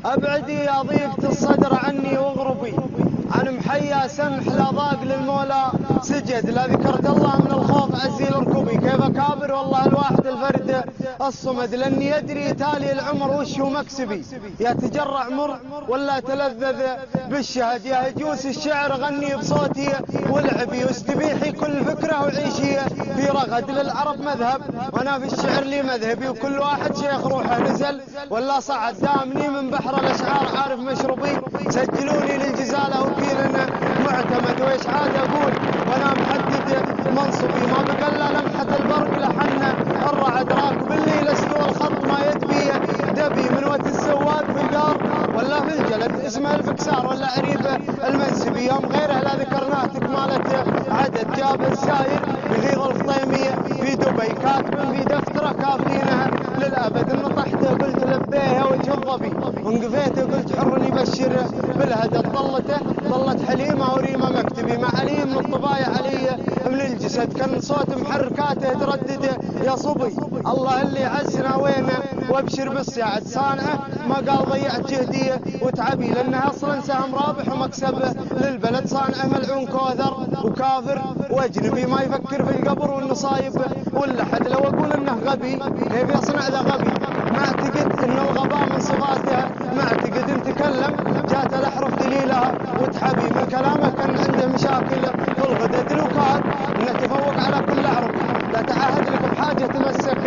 أبعدي يا ضيقة الصدر عني واغربي عن محيا سمح لا ضاق للمولى سجد. لا ذكرت الله من الخوف عزي ركبي. كيف أكابر والله الواحد الفرد الصمد، لأني يدري تالي العمر وش هو مكسبي. يا تجرع مر ولا تلذذ بالشهد، يا هجوس الشعر غني بصوتي والعبي واستبيحي كل فكرة وعيشي في رغد. للعرب مذهب وأنا في الشعر لي مذهبي، وكل واحد شيخ روحه نزل ولا صعد. دامني من بحر الأشعار عارف مشربي، سجلوني للجزالة وكيلنا معتمد. وإيش عاد أقول وأنا محدد منصبي، ما بقى لمحة البرق لحنا الرعد. راكب الليل استوى الخط ما يدبي دبي، من وقت السواد في القار ولا في الجلد اسمه الفكسار ولا عريبه المنسبي. يوم غيره لا ذكرناه تكمالة عدد، جاب الساير بغيظ الفطيمية في دبي كاتب في دفتره كافينها للأبد. نطحته قلت لبيها وجه الظبي، وانقفيته قلت حر يبشر بالهدد. ظلت حليمة وريمة مكتبي مع عليم من الطبايع علي من الجسد، كان صوت محركاته تردد يا صبي. الله اللي عزنا وينه وابشر بالسعد، صانعه ما قال ضيعت جهدي وتعبي، لانها اصلا سهم رابح ومكسب للبلد. صانعه ملعون كوثر وكافر واجنبي، ما يفكر في القبر والنصايب واللحد. لو اقول انه غبي كيف يصنع ذا غبي؟ ما اعتقد ان الغباء من صفاتها، ما اعتقد ان تكلم جات الاحرف دليلها وتحبي. من كلامه كان عنده مشاكل في الغدد، لو كان انه تفوق على كل عربي. لا تعهد لك بحاجه تمسك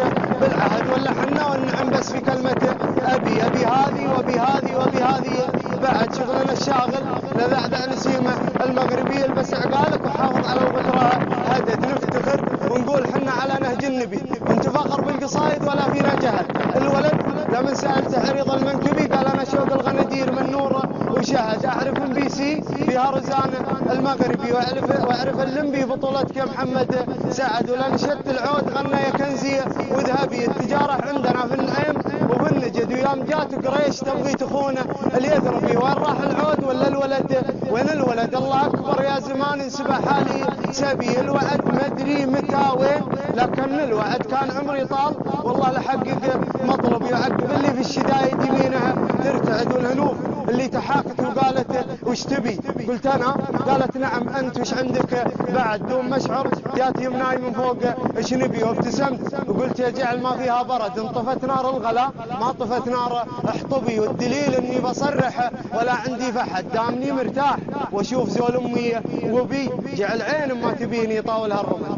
بالعهد، ولا حنا والنعم بس في كلمته ابي هذه وبي هذه وبي هذه. بعد شغلنا الشاغل لذعذع نسيمه المغربي، البس عقالك وحافظ على وبترها هدد. نفتخر ونقول حنا على نهج النبي، انت فخر بالقصايد ولا فينا جهل. الولد لمن سالته عريض المنكبي قال انا شوق الغنادير من نور وشهد. اعرف ام بي سي فيها رزان المغربي، واعرف اللمبي بطولتك يا محمد سعد. ولنشدت العود غنى يا كنزي وذهبي. التجاره عندنا في النعيم وفي النجد، ويوم جات قريش تبغي تخونه اليثربي. وين راح العود ولا الولد؟ وين الولد؟ الله اكبر يا زمان انسبح حالي سبي. الوعد مدري متى وين، لكن الوعد كان عمري طال والله لحقق مطلبي. وعقب اللي في الشدايد يمينها ترتعد، والهنوف اللي تحاكت وقالت وش تبي؟ قلت انا، قالت نعم انت وش عندك بعد؟ دوم مشعر جات يمناي من فوق ايش نبي؟ وابتسمت وقلت يا جعل ما فيها برد، انطفت نار الغلا ما طفت نار احطبي. والدليل اني بصرح ولا عندي فحد، دامني مرتاح واشوف زول امي وبي. جعل عين ما تبيني طاولها الرمل.